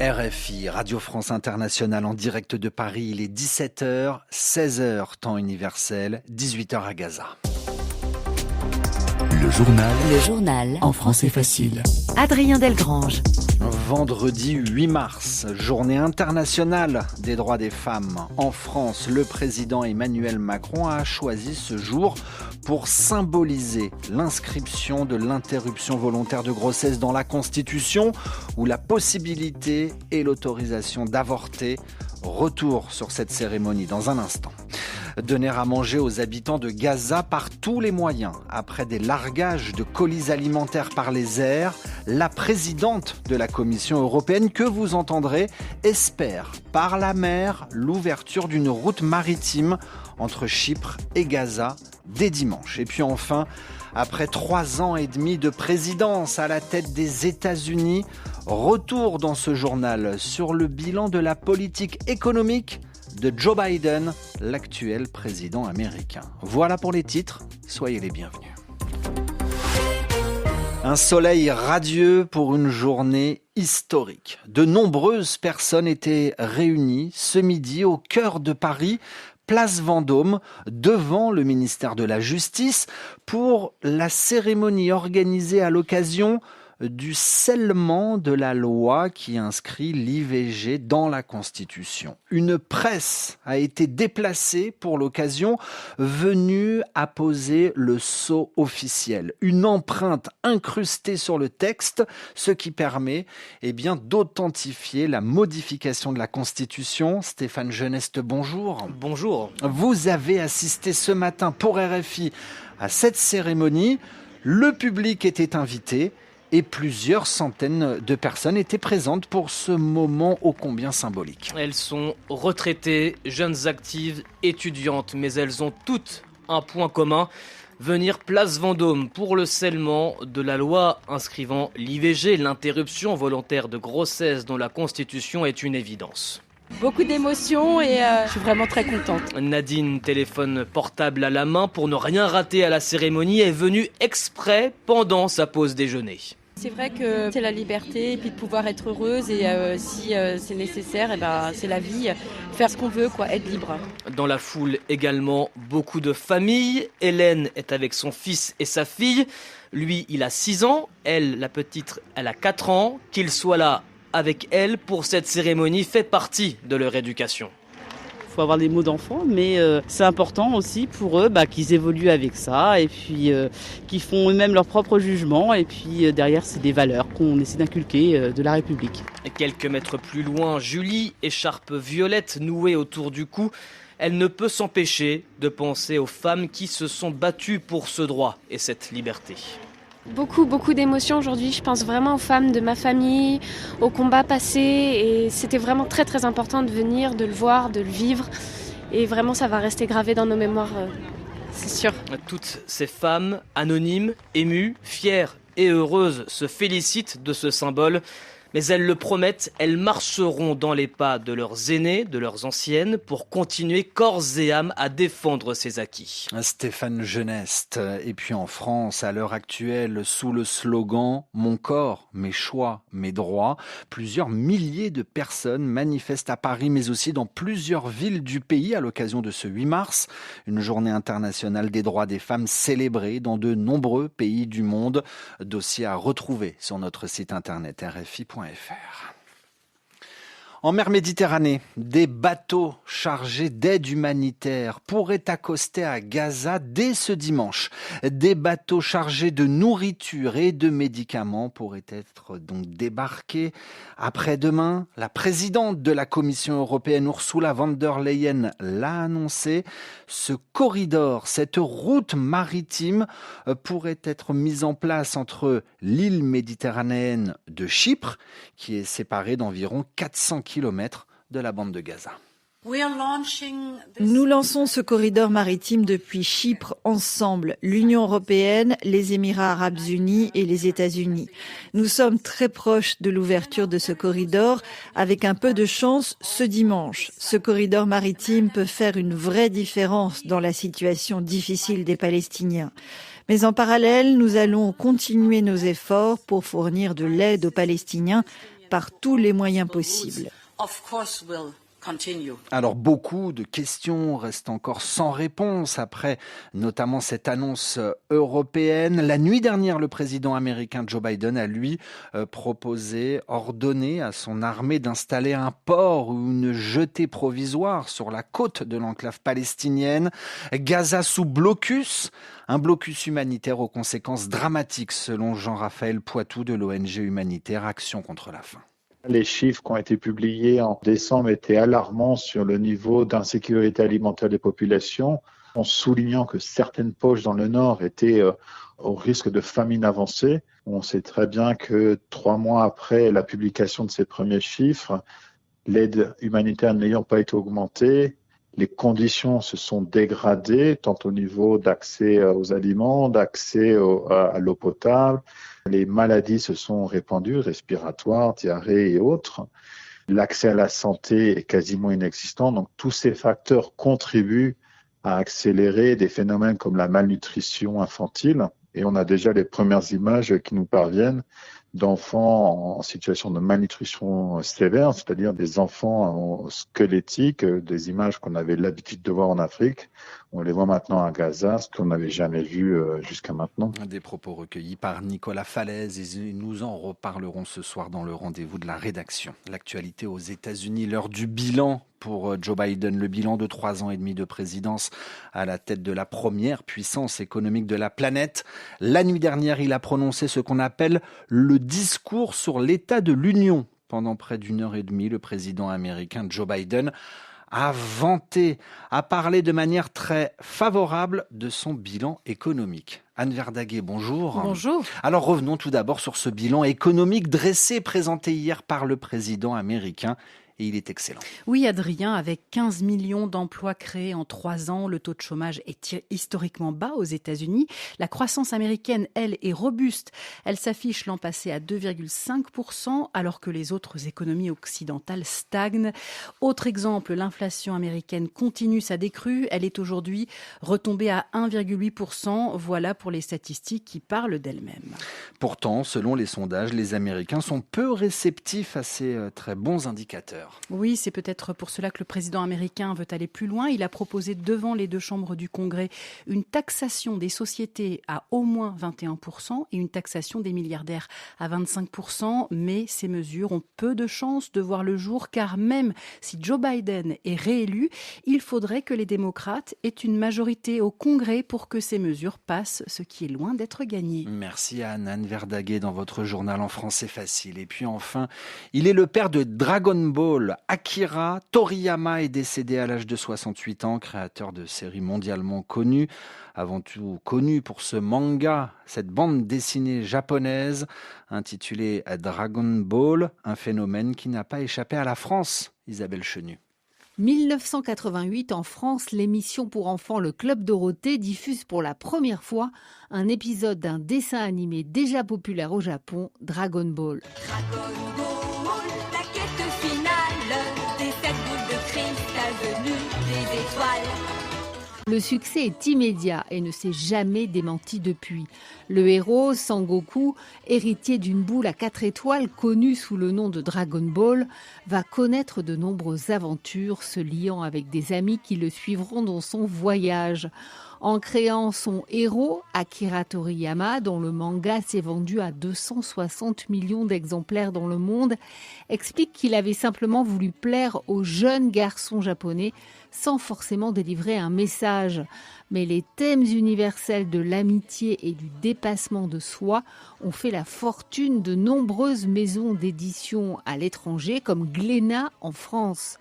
RFI, Radio France Internationale en direct de Paris, il est 17h, 16h, temps universel, 18h à Gaza. Le journal en français facile. Adrien Delgrange. Vendredi 8 mars, journée internationale des droits des femmes. En France, le président Emmanuel Macron a choisi ce jour pour symboliser l'inscription de l'interruption volontaire de grossesse dans la Constitution, où la possibilité et l'autorisation d'avorter. Retour sur cette cérémonie dans un instant. Donner à manger aux habitants de Gaza par tous les moyens. Après des largages de colis alimentaires par les airs, la présidente de la Commission européenne, que vous entendrez, espère par la mer l'ouverture d'une route maritime entre Chypre et Gaza dès dimanche. Et puis enfin, après 3 ans et demi de présidence à la tête des États-Unis, retour dans ce journal sur le bilan de la politique économique de Joe Biden, l'actuel président américain. Voilà pour les titres, soyez les bienvenus. Un soleil radieux pour une journée historique. De nombreuses personnes étaient réunies ce midi au cœur de Paris, place Vendôme, devant le ministère de la Justice, pour la cérémonie organisée à l'occasion du scellement de la loi qui inscrit l'IVG dans la Constitution. Une presse a été déplacée pour l'occasion, venue apposer le sceau officiel. Une empreinte incrustée sur le texte, ce qui permet d'authentifier la modification de la Constitution. Stéphane Geneste, bonjour. Bonjour. Vous avez assisté ce matin pour RFI à cette cérémonie. Le public était invité. Et plusieurs centaines de personnes étaient présentes pour ce moment ô combien symbolique. Elles sont retraitées, jeunes actives, étudiantes, mais elles ont toutes un point commun, venir place Vendôme pour le scellement de la loi inscrivant l'IVG, l'interruption volontaire de grossesse dont la Constitution est une évidence. Beaucoup d'émotions et je suis vraiment très contente. Nadine, téléphone portable à la main pour ne rien rater à la cérémonie, est venue exprès pendant sa pause déjeuner. C'est vrai que c'est la liberté et puis de pouvoir être heureuse et si c'est nécessaire, c'est la vie, faire ce qu'on veut, être libre. Dans la foule également, beaucoup de familles. Hélène est avec son fils et sa fille. Lui, il a 6 ans. Elle, la petite, elle a 4 ans. Qu'il soit là avec elle pour cette cérémonie fait partie de leur éducation. Il faut avoir des mots d'enfant, mais c'est important aussi pour eux qu'ils évoluent avec ça et puis qu'ils font eux-mêmes leur propre jugement. Et puis derrière, c'est des valeurs qu'on essaie d'inculquer de la République. Quelques mètres plus loin, Julie, écharpe violette nouée autour du cou. Elle ne peut s'empêcher de penser aux femmes qui se sont battues pour ce droit et cette liberté. Beaucoup d'émotions aujourd'hui. Je pense vraiment aux femmes de ma famille, aux combats passés. Et c'était vraiment très très important de venir, de le voir, de le vivre. Et vraiment, ça va rester gravé dans nos mémoires, c'est sûr. Toutes ces femmes, anonymes, émues, fières et heureuses, se félicitent de ce symbole. Mais elles le promettent, elles marcheront dans les pas de leurs aînés, de leurs anciennes, pour continuer corps et âme à défendre ces acquis. Stéphane Geneste. Et puis en France, à l'heure actuelle, sous le slogan « Mon corps, mes choix, mes droits », plusieurs milliers de personnes manifestent à Paris, mais aussi dans plusieurs villes du pays à l'occasion de ce 8 mars. Une journée internationale des droits des femmes célébrée dans de nombreux pays du monde. Dossier à retrouver sur notre site internet rfi.fr. En mer Méditerranée, des bateaux chargés d'aide humanitaire pourraient accoster à Gaza dès ce dimanche. Des bateaux chargés de nourriture et de médicaments pourraient être donc débarqués après-demain. La présidente de la Commission européenne, Ursula von der Leyen, l'a annoncé. Ce corridor, cette route maritime pourrait être mise en place entre l'île méditerranéenne de Chypre, qui est séparée d'environ 400 km de la bande de Gaza. Nous lançons ce corridor maritime depuis Chypre ensemble, l'Union européenne, les Émirats arabes unis et les États-Unis. Nous sommes très proches de l'ouverture de ce corridor, avec un peu de chance ce dimanche. Ce corridor maritime peut faire une vraie différence dans la situation difficile des Palestiniens. Mais en parallèle, nous allons continuer nos efforts pour fournir de l'aide aux Palestiniens par tous les moyens possibles. Alors beaucoup de questions restent encore sans réponse après notamment cette annonce européenne. La nuit dernière, le président américain Joe Biden a lui ordonné à son armée d'installer un port ou une jetée provisoire sur la côte de l'enclave palestinienne. Gaza sous blocus, un blocus humanitaire aux conséquences dramatiques selon Jean-Raphaël Poitou de l'ONG humanitaire Action contre la faim. Les chiffres qui ont été publiés en décembre étaient alarmants sur le niveau d'insécurité alimentaire des populations, en soulignant que certaines poches dans le nord étaient au risque de famine avancée. On sait très bien que 3 mois après la publication de ces premiers chiffres, l'aide humanitaire n'ayant pas été augmentée, les conditions se sont dégradées, tant au niveau d'accès aux aliments, d'accès à l'eau potable. Les maladies se sont répandues, respiratoires, diarrhée et autres. L'accès à la santé est quasiment inexistant. Donc tous ces facteurs contribuent à accélérer des phénomènes comme la malnutrition infantile. Et on a déjà les premières images qui nous parviennent d'enfants en situation de malnutrition sévère, c'est-à-dire des enfants squelettiques, des images qu'on avait l'habitude de voir en Afrique. On les voit maintenant à Gaza, ce qu'on n'avait jamais vu jusqu'à maintenant. Des propos recueillis par Nicolas Falaise et nous en reparlerons ce soir dans le rendez-vous de la rédaction. L'actualité aux États-Unis, l'heure du bilan pour Joe Biden, le bilan de 3 ans et demi de présidence à la tête de la première puissance économique de la planète. La nuit dernière, il a prononcé ce qu'on appelle le discours sur l'état de l'Union. Pendant près d'1h30, le président américain Joe Biden a vanté, a parlé de manière très favorable de son bilan économique. Anne Verdaguet, bonjour. Bonjour. Alors revenons tout d'abord sur ce bilan économique dressé, présenté hier par le président américain. Et il est excellent. Oui, Adrien, avec 15 millions d'emplois créés en 3 ans, le taux de chômage est historiquement bas aux États-Unis. La croissance américaine, elle, est robuste. Elle s'affiche l'an passé à 2,5%, alors que les autres économies occidentales stagnent. Autre exemple, l'inflation américaine continue sa décrue. Elle est aujourd'hui retombée à 1,8%. Voilà pour les statistiques qui parlent d'elles-mêmes. Pourtant, selon les sondages, les Américains sont peu réceptifs à ces très bons indicateurs. Oui, c'est peut-être pour cela que le président américain veut aller plus loin. Il a proposé devant les 2 chambres du Congrès une taxation des sociétés à au moins 21% et une taxation des milliardaires à 25%. Mais ces mesures ont peu de chances de voir le jour, car même si Joe Biden est réélu, il faudrait que les démocrates aient une majorité au Congrès pour que ces mesures passent, ce qui est loin d'être gagné. Merci Anne Verdaguet dans votre journal En français facile. Et puis enfin, il est le père de Dragon Ball. Akira Toriyama est décédé à l'âge de 68 ans, créateur de séries mondialement connues, avant tout connu pour ce manga, cette bande dessinée japonaise intitulée Dragon Ball, un phénomène qui n'a pas échappé à la France. Isabelle Chenu. 1988, en France, l'émission pour enfants Le Club Dorothée diffuse pour la première fois un épisode d'un dessin animé déjà populaire au Japon, Dragon Ball. Dragon Ball, la quête finale, des 7 boules de cristal venues des étoiles. Le succès est immédiat et ne s'est jamais démenti depuis. Le héros, Sangoku, héritier d'une boule à 4 étoiles connue sous le nom de Dragon Ball, va connaître de nombreuses aventures se liant avec des amis qui le suivront dans son voyage. En créant son héros, Akira Toriyama, dont le manga s'est vendu à 260 millions d'exemplaires dans le monde, explique qu'il avait simplement voulu plaire aux jeunes garçons japonais sans forcément délivrer un message. Mais les thèmes universels de l'amitié et du dépassement de soi ont fait la fortune de nombreuses maisons d'édition à l'étranger, comme Glénat en France.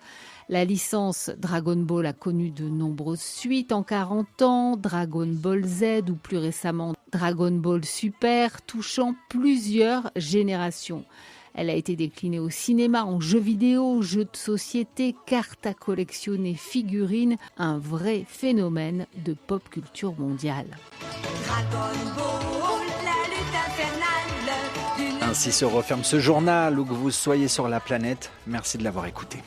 La licence Dragon Ball a connu de nombreuses suites en 40 ans, Dragon Ball Z ou plus récemment Dragon Ball Super, touchant plusieurs générations. Elle a été déclinée au cinéma, en jeux vidéo, jeux de société, cartes à collectionner, figurines, un vrai phénomène de pop culture mondiale. Dragon Ball, la lutte infernale. Ainsi se referme ce journal, où que vous soyez sur la planète. Merci de l'avoir écouté.